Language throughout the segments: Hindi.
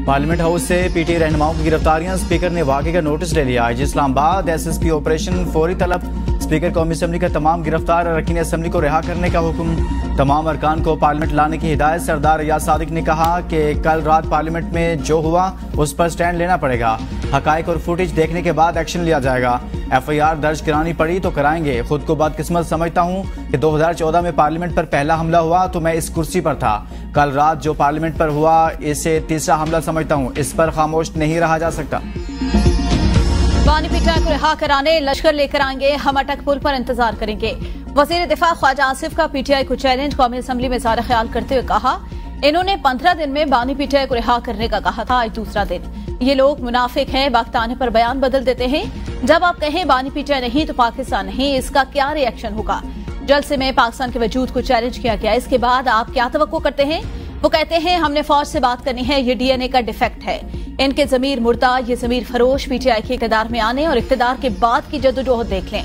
पार्लियामेंट हाउस से पीटीआई रहनुमाओं की गिरफ्तारियां, स्पीकर ने वाकई का नोटिस ले लिया। इस्लामाबाद एसएसपी ऑपरेशन फौरी तलब, स्पीकर कौमी असम्बली का तमाम गिरफ्तार अरकान असम्बली को रिहा करने का हुक्म, तमाम अरकान को पार्लियामेंट लाने की हिदायत। सरदार रियाज सादिक ने कहा कि कल रात पार्लियामेंट में जो हुआ उस पर स्टैंड लेना पड़ेगा, हकायक और फुटेज देखने के बाद एक्शन लिया जाएगा। एफआईआर दर्ज करानी पड़ी तो कराएंगे। खुद को बदकिस्मत समझता हूं कि 2014 में पार्लियामेंट पर पहला हमला हुआ तो मैं इस कुर्सी पर था। कल रात जो पार्लियामेंट पर हुआ इसे तीसरा हमला समझता हूं, इस पर खामोश नहीं रहा जा सकता। बानी पीटीआई को रिहा कराने लश्कर लेकर आएंगे, हम अटक पुल पर इंतजार करेंगे। वजीर दिफा ख्वाजा आसिफ का पीटीआई को चैलेंज, कौमी असम्बली में इज़हार ख्याल करते हुए कहा इन्होंने 15 दिन में बानी पीटीआई को रिहा करने का कहा था, आज दूसरा दिन। ये लोग मुनाफिक हैं, वक्त आने पर बयान बदल देते हैं। जब आप कहें बानी पीटीआई नहीं तो पाकिस्तान नहीं, इसका क्या रिएक्शन होगा? जलसे में पाकिस्तान के वजूद को चैलेंज किया गया, इसके बाद आप क्या तवक्को करते हैं? वो कहते हैं हमने फौज से बात करनी है, ये डीएनए का डिफेक्ट है। इनके जमीर मुर्दा, ये जमीर फरोश पीटीआई के इक़्तिदार में आने और इक़्तिदार के बाद की जद्दोजहद देख लें।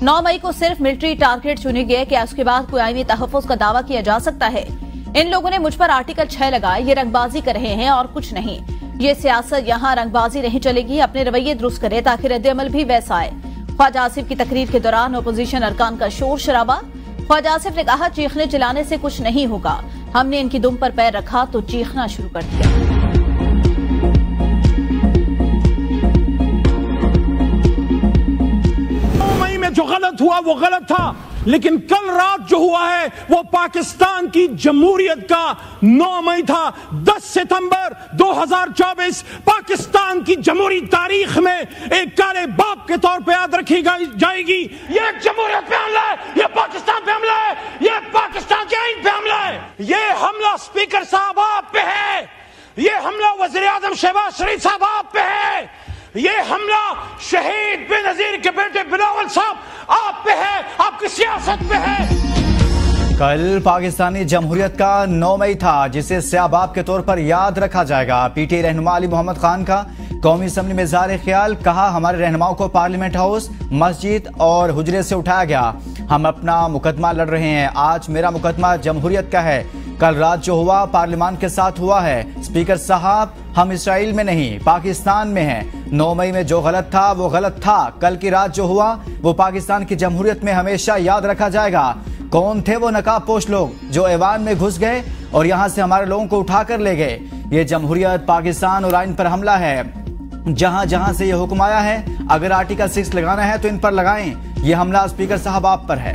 9 मई को सिर्फ मिलिट्री टारगेट चुने गए, क्या उसके बाद कोई आईनी तहफ़्फ़ुज़ का दावा किया जा सकता है? इन लोगों ने मुझ पर आर्टिकल 6 लगाए, ये रंगबाजी कर रहे हैं और कुछ नहीं। ये सियासत यहाँ रंगबाजी नहीं चलेगी, अपने रवैये दुरुस्त करे ताकि रद्द-ए-अमल भी वैसा आए। ख्वाजा आसिफ की तकरीर के दौरान अपोजिशन अरकान का शोर शराबा। ख्वाजा आसिफ ने कहा चीखने चिल्लाने से कुछ नहीं होगा, हमने इनकी दुम पर पैर रखा तो चीखना शुरू कर दिया। मई में जो गलत हुआ वो गलत था, लेकिन कल रात जो हुआ है वो पाकिस्तान की जमहूरियत का 9 मई था। 10 सितंबर 2024 पाकिस्तान की जमहूरी तारीख में एक काले बाप के तौर पे याद रखी जाएगी। ये जमहूरियत पे हमला है, ये पाकिस्तान पे हमला है, ये पाकिस्तान के आईन पे हमला है। ये हमला स्पीकर साहब आप पे है, ये हमला वज़ीर आज़म शहबाज शरीफ साहब आप पे है, ये हमला शहीद बेनज़ीर के बेटे बिलावल साहब आप पे है, आपकी सियासत पे है। कल पाकिस्तानी जमहूरियत का 9 मई था जिसे स्याबाब के तौर पर याद रखा जाएगा। पीटीआई रहनुमा अली मोहम्मद खान का कौमी असम्बली में इज़हार ख्याल, कहा हमारे रहनुमाओं को पार्लियामेंट हाउस, मस्जिद और हुजरे से उठाया गया, हम अपना मुकदमा लड़ रहे हैं। आज मेरा मुकदमा जमहूरियत का है, कल रात जो हुआ पार्लियामान के साथ हुआ है। स्पीकर साहब हम इसराइल में नहीं पाकिस्तान में हैं। 9 मई में जो गलत था वो गलत था, कल की रात जो हुआ वो पाकिस्तान की जमहूरियत में हमेशा याद रखा जाएगा। कौन थे वो नकाबपोश लोग जो ऐवान में घुस गए और यहाँ से हमारे लोगों को उठा कर ले गए? ये जमहूरियत, पाकिस्तान और आइन पर हमला है। जहां जहां से ये हुक्म आया है, अगर आर्टिकल 6 लगाना है तो इन पर लगाएं। ये हमला स्पीकर साहब आप पर है।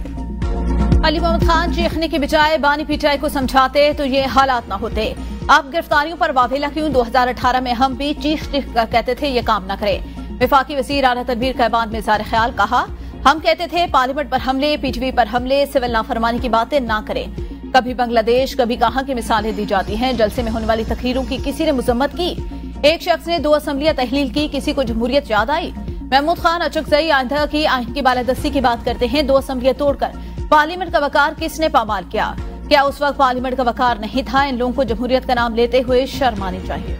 अली मोहम्मद खान चीखने के बजाय बानी पीटीआई को समझाते तो ये हालात ना होते। आप गिरफ्तारियों पर वावेला क्यों? 2018 में हम भी चीख कर कहते थे ये काम न करें। विफाकी वज़ीर आला तनवीर का बाद में इज़हार ख्याल, कहा हम कहते थे पार्लियामेंट पर हमले, पीटीवी पर हमले, सिविल नाफरमानी की बातें ना करें। कभी बांग्लादेश, कभी कहां की मिसालें दी जाती हैं। जलसे में होने वाली तकरीरों की किसी ने मजम्मत की? एक शख्स ने 2 असम्बलियां तहलील की, किसी को जमहूरियत याद आई? महमूद खान अचकजई आंधा की आइन की बालादस्ती की बात करते हैं। 2 असम्बलियां तोड़कर पार्लियामेंट का वकार किसने पामाल किया? क्या उस वक्त पार्लियामेंट का वकार नहीं था? इन लोगों को जमहूरियत का नाम लेते हुए शर्म आनी चाहिए।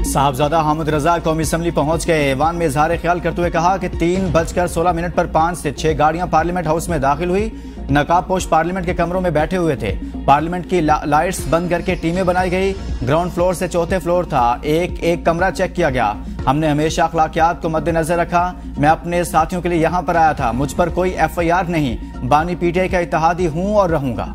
साहबजादा हामिद रजा कौमी असम्बली पहुंच गए। ऐवान में इज़हार ख्याल करते हुए कहा कि 3:16 पर 5 से 6 गाड़ियां पार्लियामेंट हाउस में दाखिल हुई। नकाबपोश पार्लियामेंट के कमरों में बैठे हुए थे। पार्लियामेंट की लाइट्स बंद करके टीमें बनाई गई। ग्राउंड फ्लोर से 4थे फ्लोर था, एक कमरा चेक किया गया। हमने हमेशा अखलाकियात को मद्देनजर रखा। मैं अपने साथियों के लिए यहाँ पर आया था, मुझ पर कोई एफआईआर नहीं। बानी पीटीआई का इत्तेहादी हूँ और रहूंगा।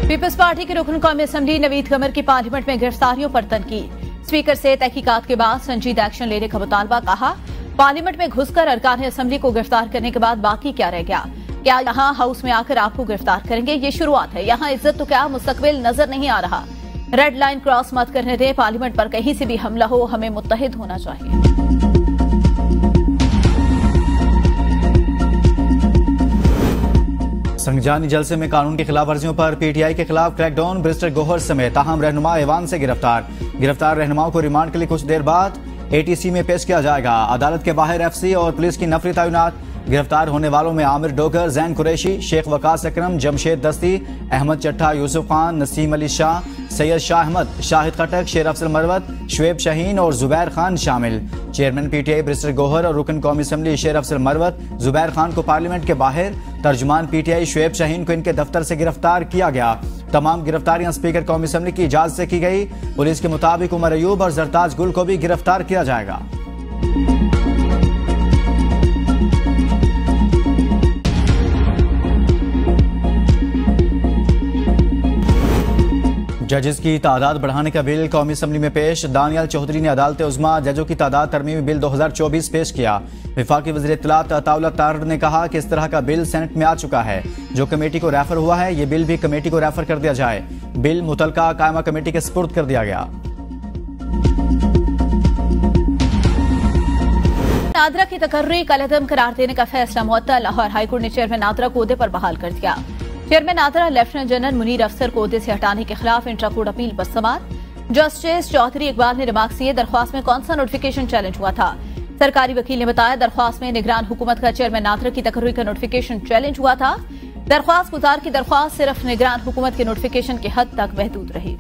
पीपल्स पार्टी के रुकन कौमी असम्बली नवीद कमर की पार्लियामेंट में गिरफ्तारियों पर तनकीद। स्पीकर से तहकीकात के बाद संजीदा एक्शन लेने का मुतालबा, कहा पार्लियामेंट में घुसकर अरकान असम्बली को गिरफ्तार करने के बाद बाकी क्या रह गया? क्या यहाँ हाउस में आकर आपको गिरफ्तार करेंगे? ये शुरुआत है, यहाँ इज्जत तो क्या मुस्तकबिल नजर नहीं आ रहा। रेड लाइन क्रॉस मत करने दें। पार्लियामेंट पर कहीं से भी हमला हो, हमें मुत्तहिद होना चाहिए। संगजानी जलसे में कानून की खिलाफ वर्जियों पर पीटीआई के खिलाफ क्रैकडाउन। बैरिस्टर गोहर समेत ताहम रहनुमा ऐवान से गिरफ्तार रहनुमाओं को रिमांड के लिए कुछ देर बाद एटीसी में पेश किया जाएगा। अदालत के बाहर एफसी और पुलिस की नफरी तैनात। गिरफ्तार होने वालों में आमिर डोगर, जैन कुरैशी, शेख वकास अकरम, जमशेद दस्ती, अहमद चट्टा, यूसुफ खान, नसीम अली शाह, सैयद शाह अहमद, शाहिद खटक, शेर अफजल मरवत, शुएब शाहीन और जुबैर खान शामिल। चेयरमैन पीटीआई बैरिस्टर गौहर और रुकन कौमी असम्बली शेर अफजल मरवत जुबैर खान को पार्लियामेंट के बाहर, तर्जुमान पीटीआई शुएब शाहीन को इनके दफ्तर से गिरफ्तार किया गया। तमाम गिरफ्तारियां स्पीकर कौमी असम्बली की इजाजत से की गई। पुलिस के मुताबिक उमर अयूब और जरताज गुल को भी गिरफ्तार किया जाएगा। जजेस की तादाद बढ़ाने का बिल कौमी असम्बली में पेश। दानियाल चौधरी ने अदालत उज़्मा जजों की तादाद तरमीमी बिल 2024 पेश किया। वफाकी वज़ीर इत्तलात अताउल्लाह तारड़ ने कहा कि इस तरह का बिल सेनेट में आ चुका है, जो कमेटी को रेफर हुआ है, ये बिल भी कमेटी को रेफर कर दिया जाए। बिल मुतलका कायमा कमेटी के सुपुर्द कर दिया गया। नादरा की तकर्री कलअदम करार देने का फैसला मुअत्तल। लाहौर हाईकोर्ट ने चेयरमैन नादरा को ओहदे पर बहाल कर दिया। Chairman NADRA lieutenant general Munir अफसर को ओहदे से हटाने के खिलाफ इंट्रा कोर्ट अपील पर समाअत। जस्टिस चौधरी इकबाल ने रिमार्क किए, दरख्वास्त में कौन सा नोटिफिकेशन चैलेंज हुआ था। सरकारी वकील ने बताया, दरख्वास्त में निगरान हुकूमत का चेयरमैन नादरा की तकर्री का नोटिफिकेशन चैलेंज हुआ था। दरख्वास्त गुजार की दरख्वास्त सिर्फ निगरान हुकूमत के नोटिफिकेशन की हद तक महदूद रही।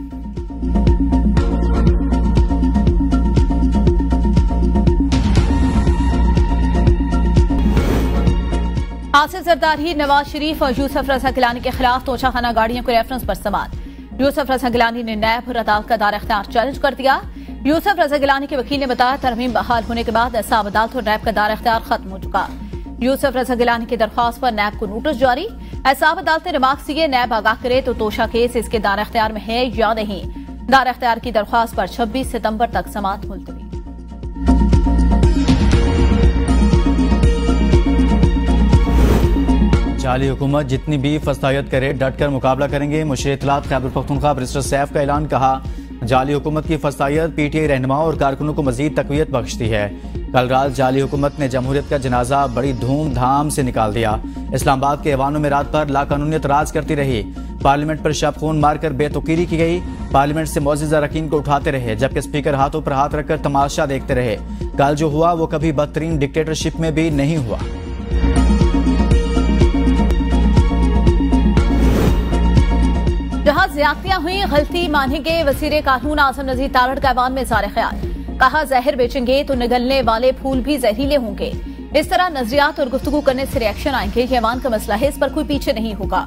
आसिफ जरदारी, नवाज शरीफ और यूसुफ रजा गिलानी के खिलाफ तोशाखाना गाड़ियों के रेफरेंस पर समाअत। यूसुफ रजा गिलानी ने नैब और अदालत का दायर इख्तियार चैलेंज कर दिया। यूसुफ रजा गिलानी के वकील ने बताया, तरमीम बहाल होने के बाद एहसाब अदालत और नैब का दायर इख्तियार खत्म हो चुका। यूसुफ रजा गिलानी की दरख्वास्त पर नैब को नोटिस जारी। एहसाब अदालत ने रिमार्क किए, नैब आगाह करे तो तोशा केस इसके दायर इख्तियार में है या नहीं। दायर इख्तियार की दरख्वास्त पर 26 सितंबर तक समाअत मुलतवी। जाली हुकूमत जितनी भी फसायत करे डट कर मुकाबला करेंगे। मुशीर इत्तलात खैबर पख्तूनख्वा बैरिस्टर सैफ का ऐलान। कहा, जाली हुकूमत की फसायत पीटीआई रहनुमाओं और कारकुनों को मजीद तकवीयत बख्शती है। कल रात जाली हुकूमत ने जमहूरियत का जनाजा बड़ी धूमधाम से निकाल दिया। इस्लामाबाद के ऐवानों में रात भर लाकानूनियत राज करती रही। पार्लियामेंट पर शब खून मारकर बेतुकीरी की गई। पार्लियामेंट से मौजूद अरकान को उठाते रहे, जबकि स्पीकर हाथों पर हाथ रखकर तमाशा देखते रहे। कल जो हुआ वो कभी बदतरीन डिक्टेटरशिप में भी नहीं हुआ। जहां ज्यादतियां हुई, गलती मानेंगे वजीर कानून आजम नजीर तारड़ का ऐवान में इज़हार ख्याल। कहा, जहर बेचेंगे तो निगलने वाले फूल भी जहरीले होंगे। इस तरह नजरियात और गुफ्तगू करने से रिएक्शन आएंगे। ये ऐवान का मसला है, इस पर कोई पीछे नहीं होगा।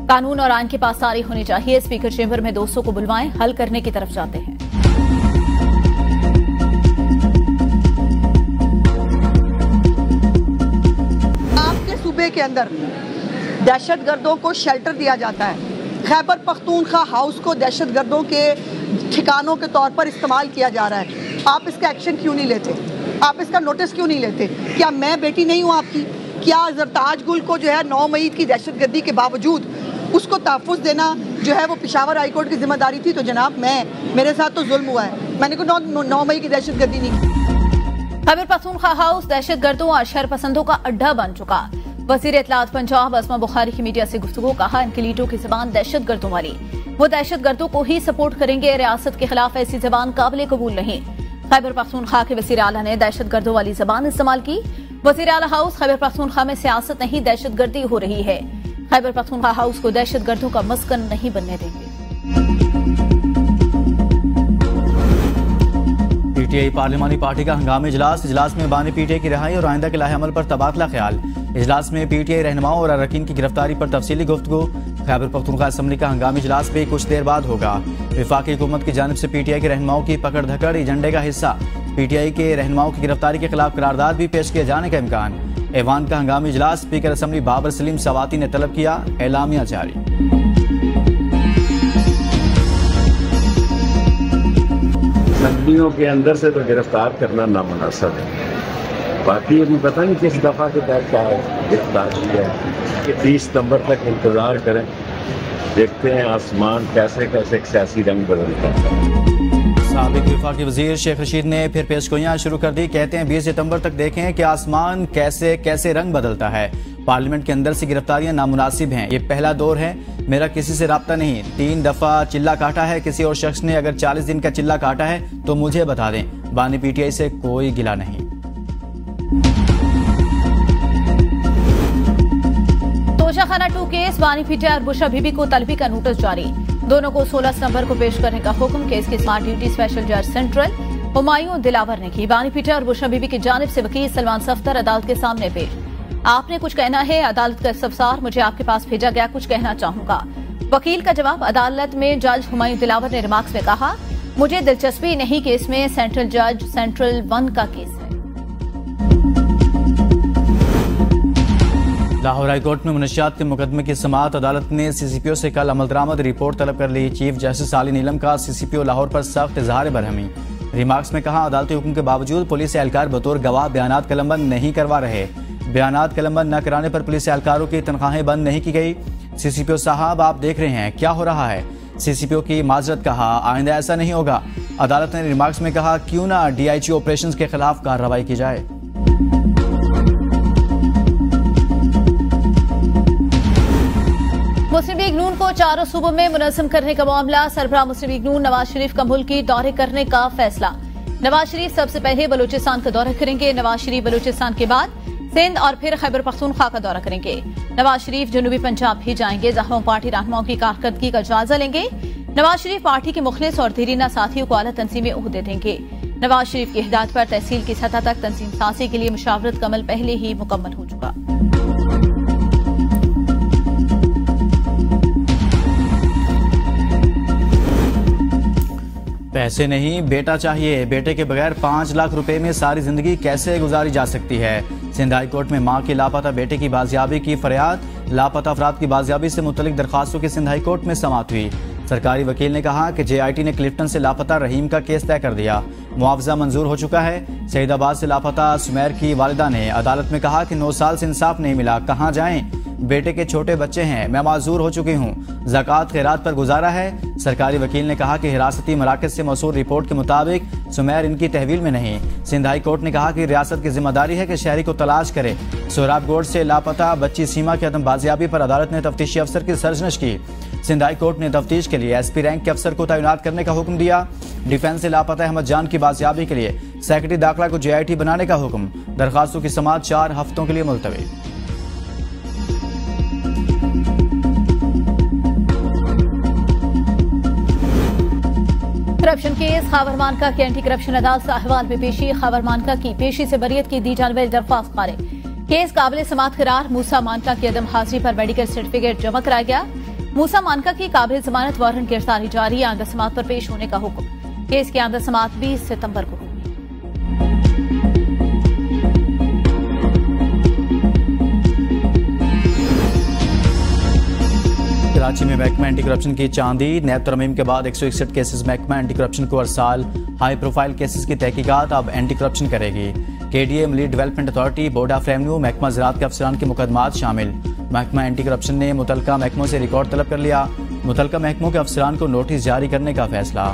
कानून और आइन के पास सारी होनी चाहिए। स्पीकर चेंबर में दोस्तों को बुलवाएं, हल करने की तरफ जाते हैं। आपके सूबे के अंदर दहशतगर्दों को शेल्टर दिया जाता है। खैबर पख्तूनख्वा हाउस को दहशतगर्दों के ठिकानों के तौर पर इस्तेमाल किया जा रहा है। आप इसका एक्शन क्यों नहीं लेते? आप इसका नोटिस क्यों नहीं लेते? क्या मैं बेटी नहीं हूँ आपकी? क्या जरताज गुल को जो है 9 मई की दहशतगर्दी के बावजूद उसको तहफ़्फ़ुज़ देना जो है वो पेशावर हाई कोर्ट की जिम्मेदारी थी? तो जनाब मेरे साथ तो जुल्म हुआ है। मैंने को 9 मई की दहशतगर्दी नहीं की। खैबर पख्तूनख्वा हाउस दहशतगर्दों और शरपसंदों का अड्डा बन चुका। वज़ीर इत्तलात पंजाब अस्मा बुखारी की मीडिया से गुफ्तगू। कहा, इनकी लीडरों की ज़बान दहशतगर्दों वाली, वो दहशतगर्दों को ही सपोर्ट करेंगे। रियासत के खिलाफ ऐसी ज़बान काबिल कबूल नहीं। खैबर पख्तूनख्वा के वज़ीर आला ने दहशतगर्दों वाली ज़बान इस्तेमाल की। वज़ीर आला हाउस, खैबर पख्तूनख्वा में सियासत नहीं दहशतगर्दी हो रही है। खैबर पख्तूनख्वा हाउस को दहशतगर्दों का मस्कन नहीं बनने देंगे। पीटीआई पार्लिमानी पार्टी का हंगामी इजलास में बानी पीटीआई की रिहाई और आइंदा के लाहे अमल पर तबादला ख्याल। इजलास में पीटीआई रहनुमाओं और अरकान की गिरफ्तारी पर तफसीली गुफ्तगू। खैबर पख्तूनख्वा असम्बली का हंगामी इजलास भी कुछ देर बाद होगा। वफाकी हुकूमत की जानिब से पीटीआई के रहनुमाओं की पकड़ धकड़ एजेंडे का हिस्सा। पीटीआई के रहनुमाओं की गिरफ्तारी के खिलाफ करारदाद भी पेश किए जाने का इम्कान। ऐवान का हंगामी इजलास स्पीकर असम्बली बाबर सलीम सवाती ने तलब किया। एलामिया जारी। असम्बलियों के अंदर से तो गिरफ्तार करना नामुनासिब है। बाकी अभी पता नहीं किस दफ़ा के तहत क्या गिरफ्तार किया है कि 30 सितंबर तक इंतज़ार करें। देखते हैं आसमान कैसे कैसे सियासी रंग बदलता है। साबिक वफाकी वजीर शेख रशीद ने फिर पेशगोइयां शुरू कर दी। कहते हैं 20 सितंबर तक देखें कि आसमान कैसे कैसे रंग बदलता है। पार्लियामेंट के अंदर से गिरफ्तारियां नामुनासिब हैं। ये पहला दौर है, मेरा किसी से राब्ता नहीं। 3 दफा चिल्ला काटा है। किसी और शख्स ने अगर 40 दिन का चिल्ला काटा है तो मुझे बता दें। बानी पीटीआई से कोई गिला नहीं। खाना 2 केस, बानी पीटीआई और बुशरा बीबी को तलबी का नोटिस जारी। दोनों को 16 सितंबर को पेश करने का हुक्म केस की स्मार्ट ड्यूटी स्पेशल जज सेंट्रल हुमायूं दिलावर ने की। बानी पीटीआई और बुशरा बीबी की जानिब से वकील सलमान सफ्दर अदालत के सामने पेश। आपने कुछ कहना है? अदालत का इस्तफसार मुझे आपके पास भेजा गया, कुछ कहना चाहूंगा। वकील का जवाब। अदालत में जज हुमायूं दिलावर ने रिमार्क्स में कहा, मुझे दिलचस्पी नहीं केस में, सेंट्रल जज सेंट्रल 1 का केस है। लाहौर हाईकोर्ट में मुनशियात के मुकदमे की समाअत। अदालत ने सीसीपीओ से कल अमलदरामद रिपोर्ट तलब कर ली। चीफ जस्टिस आली नीलम का सीसीपीओ लाहौर पर सख्त इजहार बरहमी। रिमार्क्स में कहा, अदालती हुक्म के बावजूद पुलिस एहलकार बतौर गवाह बयानात कलमबंद नहीं करवा रहे। बयानात कलमबंद न कराने पर पुलिस एहलकारों की तनख्वाहें बंद नहीं की गई। सीसीपीओ साहब, आप देख रहे हैं क्या हो रहा है। सीसीपीओ की माजरत। कहा, आइंदा ऐसा नहीं होगा। अदालत ने रिमार्क्स में कहा, क्यों ना डीआईजी ऑपरेशंस के खिलाफ कार्रवाई की जाए। मुस्लिम लीग नून को चारों सूबों में मुनज़्ज़म करने का मामला। सरबराह मुस्लिम लीग नून नवाज शरीफ का मुल्की दौरे करने का फैसला। नवाज शरीफ सबसे पहले बलूचिस्तान का दौरा करेंगे। नवाज शरीफ बलूचिस्तान के बाद सिंध और फिर खैबर पख्तूनख्वा का दौरा करेंगे। नवाज शरीफ जनूबी पंजाब भी जाएंगे, जहां पार्टी रहनुमाओं की कारकर्दगी का जायजा लेंगे। नवाज शरीफ पार्टी के मुखलिस और देरीना साथियों को आला तंजीमी ओहदे देंगे। नवाज शरीफ की हिदायत पर तहसील की सतह तक तंजीम साजी के लिए मुशावरत का अमल पहले ही मुकम्मल हो चुका। पैसे नहीं, बेटा चाहिए। बेटे के बगैर 5 लाख रुपए में सारी जिंदगी कैसे गुजारी जा सकती है। सिंध हाई कोर्ट में मां की लापता बेटे की बाजियाबी की फरियाद। लापता अफराद की बाजियाबी से मुतल्लिक दरखास्तों की सिंध हाई कोर्ट में समाअत हुई। सरकारी वकील ने कहा कि JIT ने क्लिफ्टन से लापता रहीम का केस तय कर दिया। मुआवजा मंजूर हो चुका है। सईदाबाद से लापता सुमैर की वालिदा ने अदालत में कहा कि 9 साल से इंसाफ नहीं मिला, कहाँ जाएं। बेटे के छोटे बच्चे हैं, मैं माजूर हो चुकी हूँ। ज़कात खैरात पर गुजारा है। सरकारी वकील ने कहा कि हिरासती मराकज से मौसूल रिपोर्ट के मुताबिक सुमैर इनकी तहवील में नहीं। सिंध हाई कोर्ट ने कहा कि रियासत की जिम्मेदारी है कि शहरी को तलाश करे। सोहराबगोड से लापता बच्ची सीमा की अदम बाजियाबी पर अदालत ने तफ्तीशी अफसर की सरजनश की। सिंध हाई कोर्ट ने तफ्तीश के लिए SP रैंक के अफसर को तैनात करने का हुक्म दिया। डिफेंस से लापता अहमद जान की बाजियाबी के लिए सेक्रेटरी दाखिला को JIT बनाने का हुक्म। दरखास्तों की समाअत 4 हफ्तों के लिए मुलतवी। Corruption case. खैबर मानका की एंटी करप्शन अदालत से अहवाल में पेशी। खैबर मानका की पेशी से बरियत की दी जाने वाली दरख्वास्त खारिज। केस काबिल समाअत करार। मूसा मानका की अदम हाजिरी पर मेडिकल सर्टिफिकेट जमा कराया गया। मूसा मानका की काबिल जमानत वारंट गिरफ्तारी जारी। आंदा समाअत पर पेश होने का हुक्म। केस की आंदा समाअत 20 सितंबर को होगी। कराची में महकमा एंटी करप्शन की चांदी। नैब तरमीम के बाद 161 केसेस महकमा एंटी करप्शन को हर साल हाई प्रोफाइल केसेस की तहकीकात अब एंटी करप्शन करेगी। KDA, मली development authority, board of revenue, महकमा ज़राअत के अफसरान के मुकदमात शामिल। महकमा एंटी करप्शन ने मुतलका महकमों से रिकॉर्ड तलब कर लिया। मुतलका महकमों के अफसरान को नोटिस जारी करने का फैसला।